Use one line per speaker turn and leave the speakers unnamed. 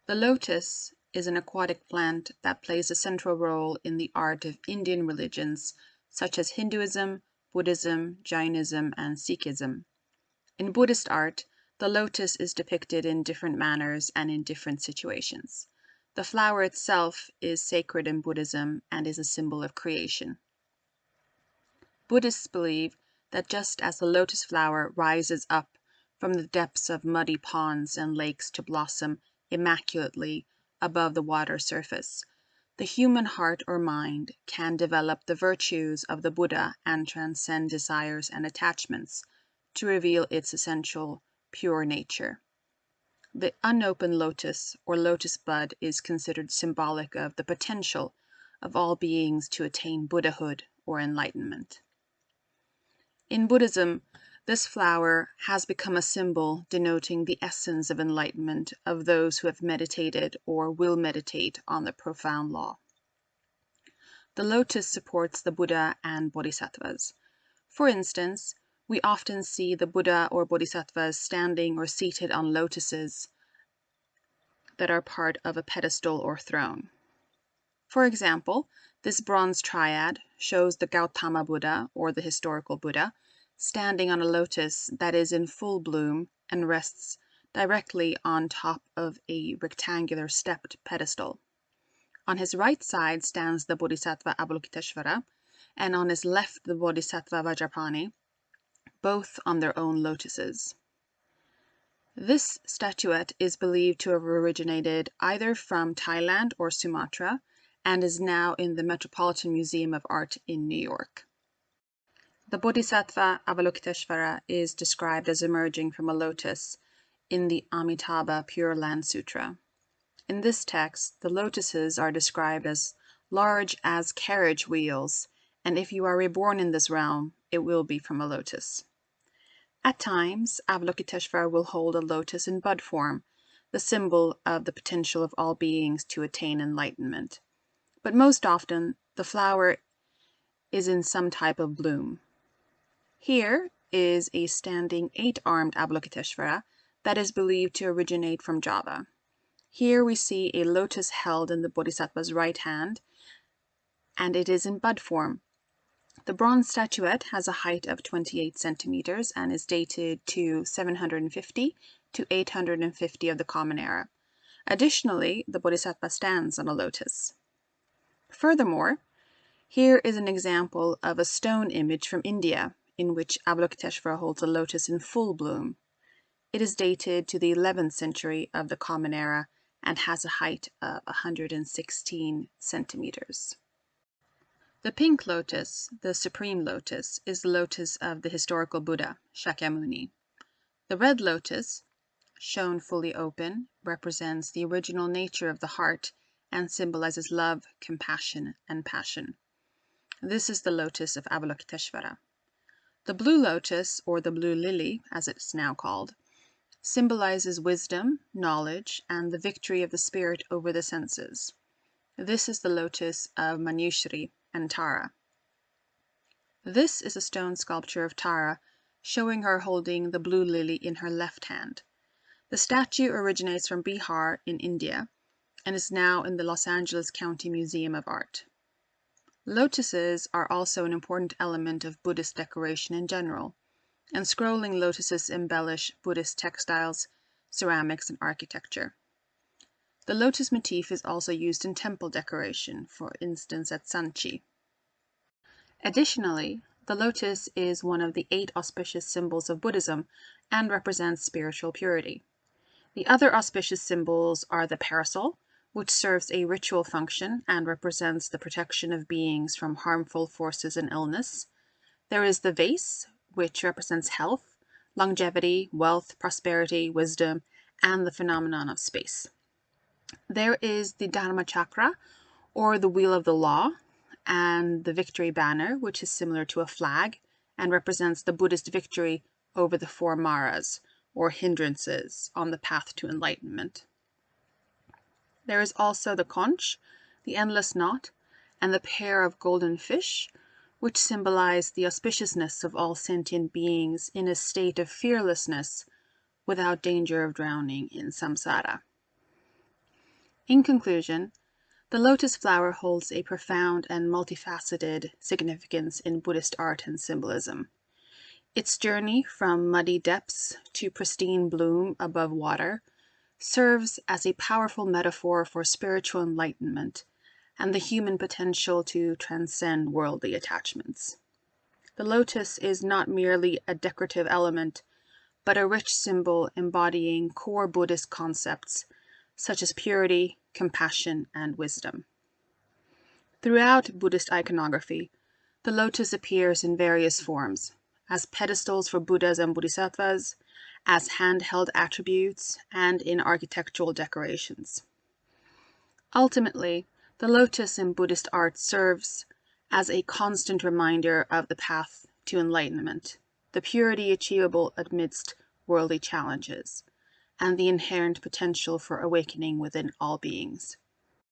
The lotus is an aquatic plant that plays a central role in the art of Indian religions such as Hinduism, Buddhism, Jainism, and Sikhism. In Buddhist art, the lotus is depicted in different manners and in different situations. The flower itself is sacred in Buddhism and is a symbol of creation. Buddhists believe that just as the lotus flower rises up from the depths of muddy ponds and lakes to blossom immaculately above the water surface, the human heart or mind can develop the virtues of the Buddha and transcend desires and attachments to reveal its essential, pure nature. The unopened lotus or lotus bud is considered symbolic of the potential of all beings to attain Buddhahood or enlightenment. In Buddhism, this flower has become a symbol denoting the essence of enlightenment of those who have meditated or will meditate on the profound law. The lotus supports the Buddha and Bodhisattvas. For instance, we often see the Buddha or Bodhisattvas standing or seated on lotuses that are part of a pedestal or throne. For example, this bronze triad shows the Gautama Buddha, or the historical Buddha, standing on a lotus that is in full bloom and rests directly on top of a rectangular stepped pedestal. On his right side stands the Bodhisattva Avalokiteshvara, and on his left the Bodhisattva Vajrapani, both on their own lotuses. This statuette is believed to have originated either from Thailand or Sumatra, and is now in the Metropolitan Museum of Art in New York. The Bodhisattva Avalokiteshvara is described as emerging from a lotus in the Amitabha Pure Land Sutra. In this text, the lotuses are described as large as carriage wheels, and if you are reborn in this realm, it will be from a lotus. At times, Avalokiteshvara will hold a lotus in bud form, the symbol of the potential of all beings to attain enlightenment. But most often, the flower is in some type of bloom. Here is a standing 8-armed Avalokiteshvara that is believed to originate from Java. Here we see a lotus held in the Bodhisattva's right hand, and it is in bud form. The bronze statuette has a height of 28 centimeters and is dated to 750 to 850 of the Common Era. Additionally, the Bodhisattva stands on a lotus. Furthermore, here is an example of a stone image from India in which Avalokiteshvara holds a lotus in full bloom. It is dated to the 11th century of the Common Era and has a height of 116 centimeters. The pink lotus, the supreme lotus, is the lotus of the historical Buddha, Shakyamuni. The red lotus, shown fully open, represents the original nature of the heart and symbolizes love, compassion, and passion. This is the lotus of Avalokiteshvara. The blue lotus, or the blue lily, as it's now called, symbolizes wisdom, knowledge, and the victory of the spirit over the senses. This is the lotus of Manushri and Tara. This is a stone sculpture of Tara, showing her holding the blue lily in her left hand. The statue originates from Bihar in India, and is now in the Los Angeles County Museum of Art. Lotuses are also an important element of Buddhist decoration in general, and scrolling lotuses embellish Buddhist textiles, ceramics, and architecture. The lotus motif is also used in temple decoration, for instance at Sanchi. Additionally, the lotus is one of the 8 auspicious symbols of Buddhism and represents spiritual purity. The other auspicious symbols are the parasol, which serves a ritual function and represents the protection of beings from harmful forces and illness. There is the vase, which represents health, longevity, wealth, prosperity, wisdom, and the phenomenon of space. There is the Dharma Chakra, or the Wheel of the Law, and the Victory Banner, which is similar to a flag and represents the Buddhist victory over the 4 Maras, or hindrances, on the path to enlightenment. There is also the conch, the endless knot, and the pair of golden fish, which symbolize the auspiciousness of all sentient beings in a state of fearlessness without danger of drowning in samsara. In conclusion, the lotus flower holds a profound and multifaceted significance in Buddhist art and symbolism. Its journey from muddy depths to pristine bloom above water serves as a powerful metaphor for spiritual enlightenment and the human potential to transcend worldly attachments. The lotus is not merely a decorative element, but a rich symbol embodying core Buddhist concepts such as purity, compassion, and wisdom. Throughout Buddhist iconography, the lotus appears in various forms, as pedestals for Buddhas and Bodhisattvas, as handheld attributes, and in architectural decorations. Ultimately, the lotus in Buddhist art serves as a constant reminder of the path to enlightenment, the purity achievable amidst worldly challenges, and the inherent potential for awakening within all beings.